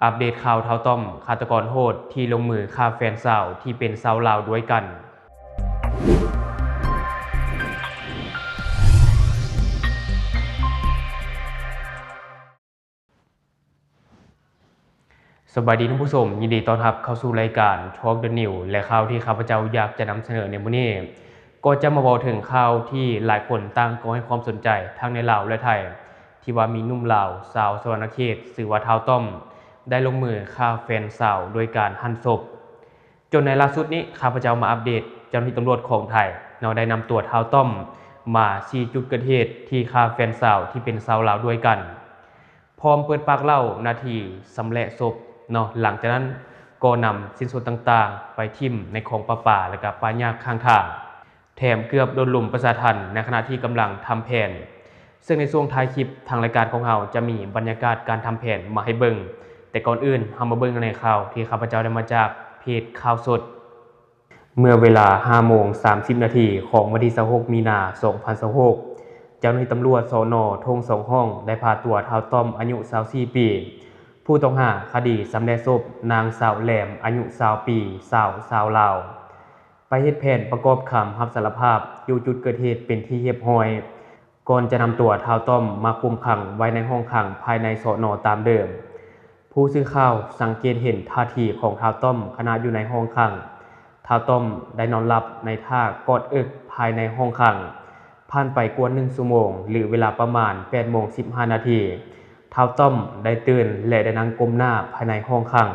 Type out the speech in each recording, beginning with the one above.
อัปเดตข่าวเท้าต้อมฆาตกรโหดที่ลงมือฆ่าแฟนสาวที่เป็นสาวลาวด้วยกันสวัสดีท่านผู้ชมยินดีต้อนรับเข้าสู่รายการ Talk the News และข่าวที่ข้าพเจ้าอยากจะนำเสนอในมื้อนี้ก็จะมาบอกถึงข่าวที่หลายคนต่างก็ให้ความสนใจทั้งในลาวและไทยที่ว่ามีหนุ่มลาวสาวสวรรณเขตชื่อว่าท้าวต้อมได้ลงมือฆ่าแฟนสาวโดยการหั่นศพจนในล่าสุดนี้ข้าพเจ้ามาอัปเดตเจ้าหน้าที่ตำรวจของไทยได้นำตัวท้าวต้อมมาชี้จุดเกิดเหตุที่ฆ่าแฟนสาวที่เป็นสาวลาวด้วยกันพร้อมเปิดปากเล่านาทีสำแหละศพหลังจากนั้นก็นำชิ้นส่วนต่างๆไปทิ่มในคลองประปาและก็ป่าหญ้าข้างทางแถมเกือบโดนลุมประชาทัณฑ์ในขณะที่กำลังทำแผนซึ่งในช่วงท้ายคลิปทางรายการของเราจะมีบรรยากาศการทำแผนมาให้เบิ่งแต่ก่อนอื่นเรามาเบิ่งในข่าวที่ข้าพเจ้าได้มาจากเพจข่าวสดเมื่อเวลา 5:30 นาทีของวันที่26 มีนาคม 2026เจ้าหน้าที่ตำรวจสน.ทุ่งสองห้องได้พาตัวท้าวต้อมอายุ24 ปีผู้ต้องหาคดีสำแดงศพนางสาวแหลมอายุ20 ปีสาวลาวไปเฮ็ดแผนประกอบคำรับสารภาพอยู่จุดเกิดเหตุเป็นที่เรียบร้อยก่อนจะนำตัวท้าวต้อมมาคุมขังไว้ในห้องขังภายในสน.ตามเดิมผู้สื่อข่าวสังเกตเห็นท่าทีของท้าวต้อมขณะอยู่ในห้องขังท้าวต้อมได้นอนหลับในท่ากอดอกภายในห้องขังผ่านไปกว่า1 ชั่วโมงหรือเวลาประมาณ 8:15 นาทีท้าวต้อมได้ตื่นและได้นั่งก้มหน้าภายในห้องขัง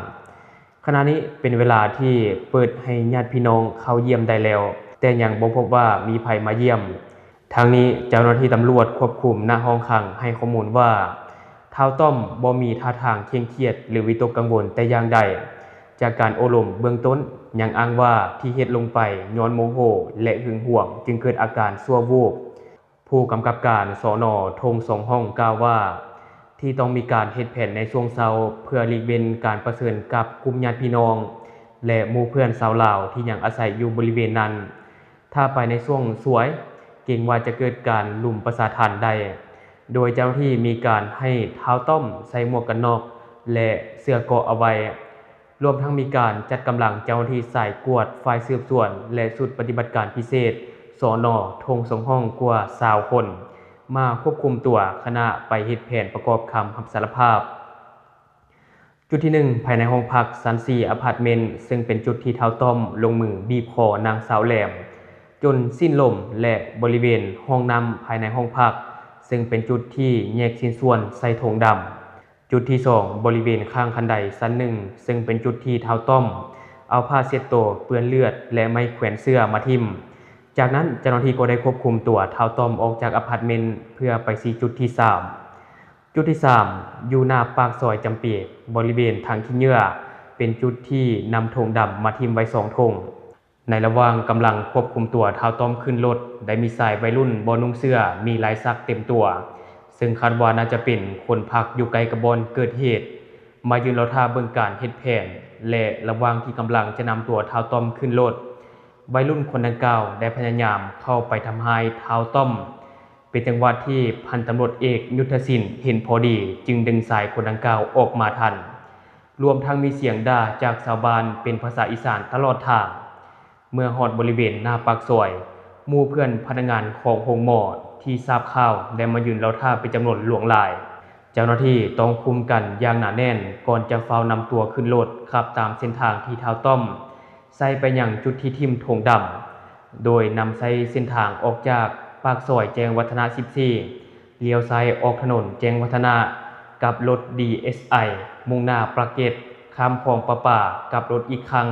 ขณะนี้เป็นเวลาที่เปิดให้ญาติพี่น้องเข้าเยี่ยมได้แล้วแต่ยังบ่พบว่ามีภัยมาเยี่ยมทางนี้เจ้าหน้าที่ตำรวจควบคุมหน้าห้องขังให้ข้อมูลว่าท้าวต้อมบ่มีท่าทางเคร่งเครียดหรือวิตกกังวลแต่อย่างใดจากการโอลมเบื้องต้นยังอ้างว่าที่เฮ็ดลงไปย้อนโมโหและหึงหวงจึงเกิดอาการชั่ววูบผู้กำกับการสน.ทุ่งสองห้องกล่าวว่าที่ต้องมีการเฮ็ดแผนในช่วงเช้าเพื่อหลีกเลี่ยงการประเสริญกับกลุ่มญาติพี่น้องและหมู่เพื่อนชาวลาวที่ยังอาศัยอยู่บริเวณนั้นถ้าไปในช่วงสวยเกรงว่าจะเกิดการลุมประชาทัณฑ์ได้โดยเจ้าหน้าที่มีการให้ท้าวต้อมใส่หมวกกันน็อกและเสื้อเกราะเอาไว้รวมทั้งมีการจัดกำลังเจ้าหน้าที่สายกวดฝ่ายสืบสวนและชุดปฏิบัติการพิเศษสน.ทุ่งสองห้องกว่า20 คนมาควบคุมตัวคณะไปเฮ็ดแผนประกอบคำรับสารภาพจุดที่ 1ภายในห้องพักซันซีอพาร์ตเมนต์ซึ่งเป็นจุดที่ท้าวต้อมลงมือบีบคอนางสาวแหลมจนสิ้นลมและบริเวณห้องน้ำภายในห้องพักซึ่งเป็นจุดที่แยกชิ้นส่วนใส่ถุงดำจุดที่ 2บริเวณข้างคันไดชั้น1ซึ่งเป็นจุดที่ท้าวต้อมเอาผ้าเช็ดตัวเปื้อนเลือดและไม้แขวนเสื้อมาทิ่มจากนั้นเจ้าหน้าที่ก็ได้ควบคุมตัวท้าวต้อมออกจากอพาร์ตเมนต์เพื่อไปชี้จุดที่ 3จุดที่ 3อยู่หน้าปากซอยจำเปียกบริเวณทางขี้เหงื่อเป็นจุดที่นำธงดำมาทิ่มไว้2 ธงในระหว่างกำลังควบคุมตัวท้าวต้อมขึ้นรถได้มีชายวัยรุ่นบ่นุ่งเสื้อมีลายสักเต็มตัวซึ่งคาดว่าน่าจะเป็นคนพักอยู่ไกลกับบ่อนเกิดเหตุมายืนรอท่าเบิ่งการเฮ็ดแผนและระหว่างที่กำลังจะนำตัวท้าวต้อมขึ้นรถวัยรุ่นคนดังกล่าวได้พยายามเข้าไปทำร้ายท้าวต้อมเป็นจังหวะที่พันตำรวจเอกยุทธศิลป์เห็นพอดีจึงดึงสายคนดังกล่าวออกมาทันรวมทั้งมีเสียงด่าจากชาวบ้านเป็นภาษาอีสานตลอดทางเมื่อฮอดบริเวณหน้าปากซอยหมู่เพื่อนพนักงานของโรงหมอที่ทราบข่าวได้มายืนรอท่าเป็นจำนวนหลวงหลายเจ้าหน้าที่ต้องคุมกันอย่างหนาแน่นก่อนจะเฝ้านำตัวขึ้นรถขับตามเส้นทางที่ท้าวต้อมใส่ไปยังจุดที่ทิ่มธงดำโดยนำใส่เส้นทางออกจากปากซอยแจ้งวัฒนะ14เลี้ยวซ้ายออกถนนแจ้งวัฒนะกับรถ DSI มุ่งหน้าปากเกร็ดข้ามคลองประปากับรถอีกครั้ง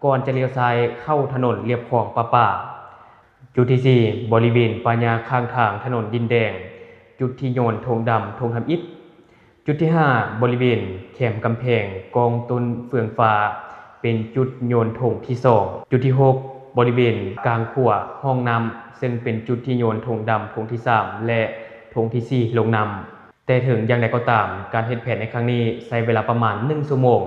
ก่อนจะเลี้ยวซ้ายเข้าถนนเลียบคลองประปาจุดที่ 4บริเวณป่าหญ้าข้างทางถนนดินแดงจุดที่โยนธงดำธงทำอิฐจุดที่ 5บริเวณแคมป์กำแพงกองต้นเฟืองฟ้าเป็นจุดโยนธงที่ 2จุดที่ 6บริเวณกลางขั่วห้องน้ำซึ่งเป็นจุดที่โยนธงดำธงที่ 3และธงที่ 4ลงนำแต่ถึงอย่างไรก็ตามการเฮ็ดแผนในครั้งนี้ใช้เวลาประมาณ1 ชั่วโมง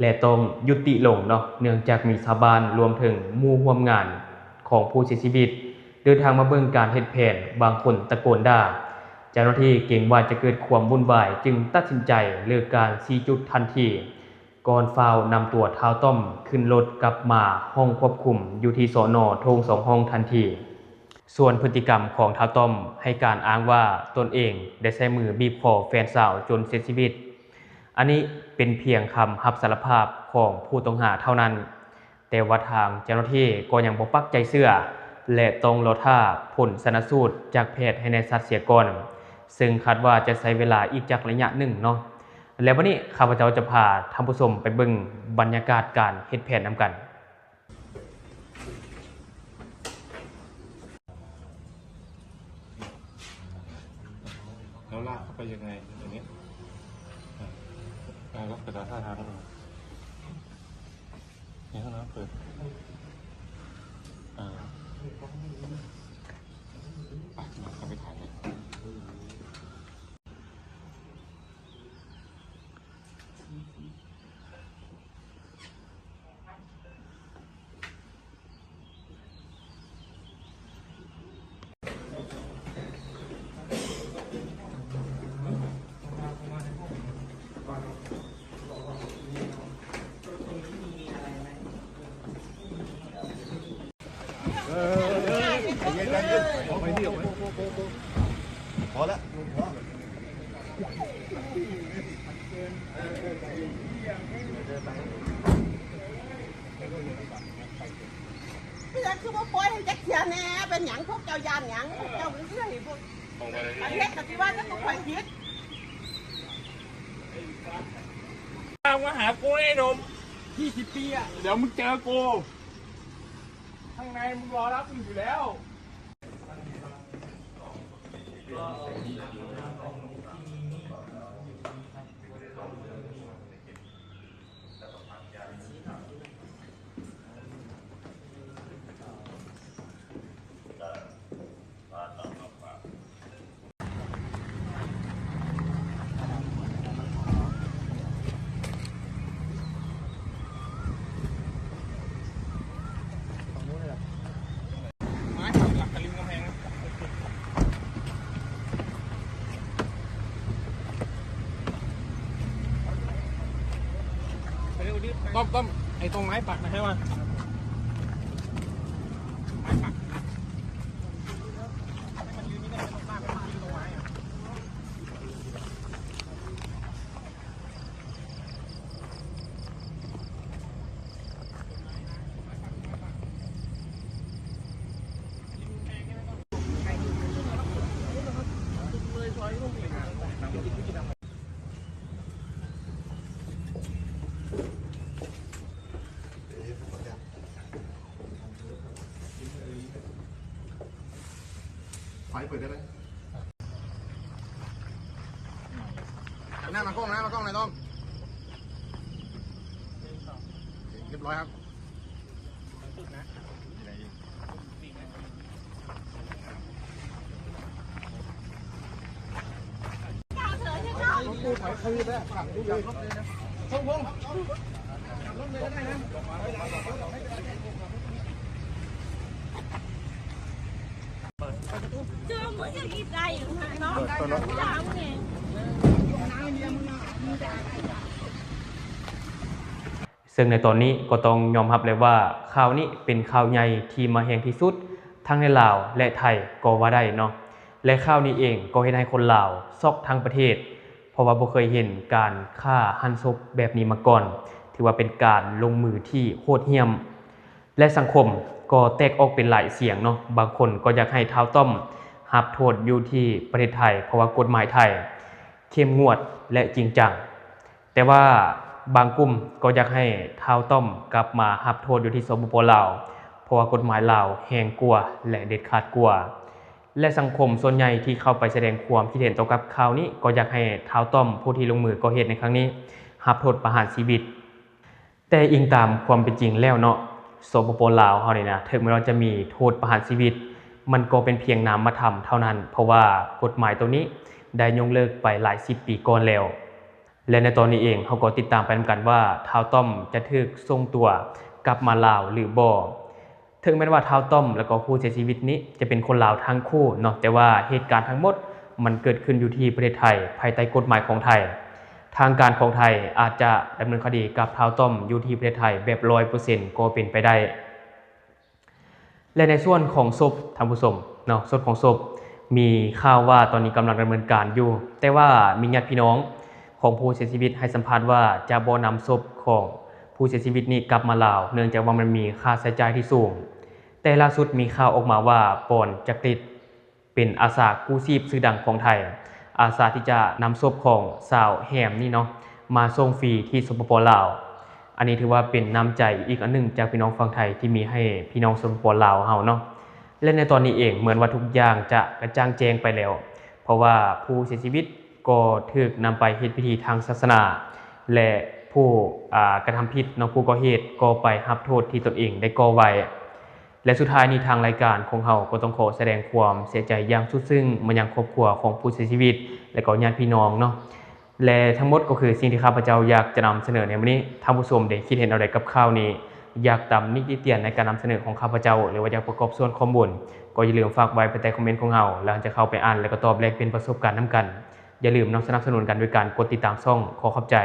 และต้องยุติลงเนื่องจากมีชาวบ้านรวมถึงหมู่ร่วมงานของผู้เสียชีวิตเดินทางมาเบิ่งการเฮ็ดแผนบางคนตะโกนด่า เจ้าหน้าที่เกรงว่าจะเกิดความวุ่นวายจึงตัดสินใจเลิกการชี้จุดทันทีก่อนฟ้าวนำตัวท้าวต้อมขึ้นรถกลับมาห้องควบคุมอยู่ที่สน.โถง2ห้องทันทีส่วนพฤติกรรมของท้าวต้อมให้การอ้างว่าตนเองได้ใช้มือบีบคอแฟนสาวจนเสียชีวิตอันนี้เป็นเพียงคำรับสารภาพของผู้ต้องหาเท่านั้นแต่ว่าทางเจ้าหน้าที่ก็ยังบ่ปักใจเชื่อและต้องรอท่าผลชันสูตรจากแพทย์ให้แน่ชัดเสียก่อนซึ่งคาดว่าจะใช้เวลาอีกจักระยะหนึ่งเนาะแล้ววันนี้ข้าพเจ้าจะพาท่านผู้ชมไปเบิ่งบรรยากาศการเฮ็ดแผนนำกันแล้วลากเข้าไปยังไงอย่างนี้รับกระดาษท่าทางแล้วนี่ห้องน้ำเปิดเข้าไปถ่ายเลยพอแล้วพี่จะคือว่าปล่อยให้จักเสียแน่เป็นหยังพวกเจ้ายานหยังพวกเจ้าเป็นเรื่องพวกประเทศปฏิวัติก็ต้องไปคิด มาหากูไอ้หนุ่ม20 ปีอ่ะเดี๋ยวมึงเจอกูข้างในมึงรอรับมึงอยู่แล้วไม้หลักกระลิงกำแพงนะไปเร็วดิต้มไอ้ตรงไม้ปักนะใช่ไหมไม้ปักมันยืนนี่ได้ไม่ต้องลากไปยืนตรงไม้อะไฟเปิดได้ไหมหันหน้ามากล้องนะมากล้องเลยต้อมเรียบร้อยครับเขาอยู่ได้ขับดูเลยพงรถเลยก็ได้นะเจอเหมือนอย่างนี้ใจอยู่นะน้องยาวไงซึ่งในตอนนี้ก็ต้องยอมรับเลยว่าข่าวนี้เป็นข่าวใหญ่ที่มาแห่งที่สุดทั้งในลาวและไทยก็ว่าได้เนาะและข่าวนี้เองก็เฮ็ดให้คนลาวซอกทั้งประเทศเพราะว่าบ่เคยเห็นการฆ่าหันศพแบบนี้มาก่อนถือว่าเป็นการลงมือที่โหดเหี้ยมและสังคมก็แตกออกเป็นหลายเสียงเนาะบางคนก็อยากให้ท้าวต้อมรับโทษอยู่ที่ประเทศไทยเพราะว่ากฎหมายไทยเข้มงวดและจริงจังแต่ว่าบางกลุ่มก็อยากให้ท้าวต้อมกลับมารับโทษอยู่ที่สปป.ลาวเพราะว่ากฎหมายลาวแรงกว่าและเด็ดขาดกว่าและสังคมส่วนใหญ่ที่เข้าไปแสดงความคิดเห็นต่อกับข่าวนี้ก็อยากให้ท้าวต้อมผู้ที่ลงมือก่อเหตุในครั้งนี้รับโทษประหารชีวิตแต่อิงตามความเป็นจริงแล้วเนาะสปป.ลาวเฮานี่นะถึงแม้ว่าจะมีโทษประหารชีวิตมันก็เป็นเพียงนามธรรมเท่านั้นเพราะว่ากฎหมายตัวนี้ได้ยกเลิกไปหลาย10 ปีก่อนแล้วและในตอนนี้เองเขาก็ติดตามไปนำกันว่าท้าวต้อมจะถูกส่งตัวกลับมาลาวหรือบ่ถึงแม้ว่าท้าวต้อมแล้วก็ผู้เสียชีวิตนี้จะเป็นคนลาวทั้งคู่เนาะแต่ว่าเหตุการณ์ทั้งหมด มันเกิดขึ้นอยู่ที่ประเทศไทยภายใต้กฎหมายของไทยทางการของไทยอาจจะดำเนินคดีกับท้าวต้อมอยู่ที่ประเทศไทยแบบ 100% ก็เป็นไปได้และในส่วนของศพท่านผู้ชมเนาะส่วนของศพมีข่าวว่าตอนนี้กำลังดำเนินการอยู่แต่ว่ามีญาติพี่น้องของผู้เสียชีวิตให้สัมภาษณ์ว่าจะบ่นำศพของผู้เสียชีวิตนี้กลับมาลาวเนื่องจากว่ามันมีค่าใช้จ่ายที่สูงแต่ล่าสุดมีข่าวออกมาว่าปอนจักริดเป็นอาสากู้ชีพชื่อดังของไทยอาสาที่จะนำศพของสาวแหมนี่เนาะมาส่งฟรีที่สปป.ลาวอันนี้ถือว่าเป็นน้ำใจอีกอันหนึ่งจากพี่น้องฝั่งไทยที่มีให้พี่น้องสปป.ลาวเฮาเนาะและในตอนนี้เองเหมือนว่าทุกอย่างจะกระจ่างแจ้งไปแล้วเพราะว่าผู้เสียชีวิตก็ถูกนำไปเฮ็ดพิธีทางศาสนาและผู้กระทำผิดเนาะผู้ก่อเหตุก็ไปรับโทษที่ตนเองได้ก่อไว้และสุดท้ายนี้ทางรายการของเฮาก็ต้องขอแสดงความเสียใจอย่างสุดซึ้งมายังครอบครัวของผู้เสียชีวิตและก็ญาติพี่น้องเนาะและทั้งหมดก็คือสิ่งที่ข้าพเจ้าอยากจะนำเสนอในวันนี้ท่านผู้ชมได้คิดเห็นอะไรกับข่าวนี้อยากตำนิติเตียนในการนำเสนอของข้าพเจ้าหรือว่าอยากประกอบส่วนข้อมูลก็อย่าลืมฝากไว้ภายใต้คอมเมนต์ของเฮาแล้วจะเข้าไปอ่านและก็ตอบแลกเปลี่ยนประสบการณ์นำกันอย่าลืมสนับสนุนกันด้วยการกดติดตามช่องขอขอบใจ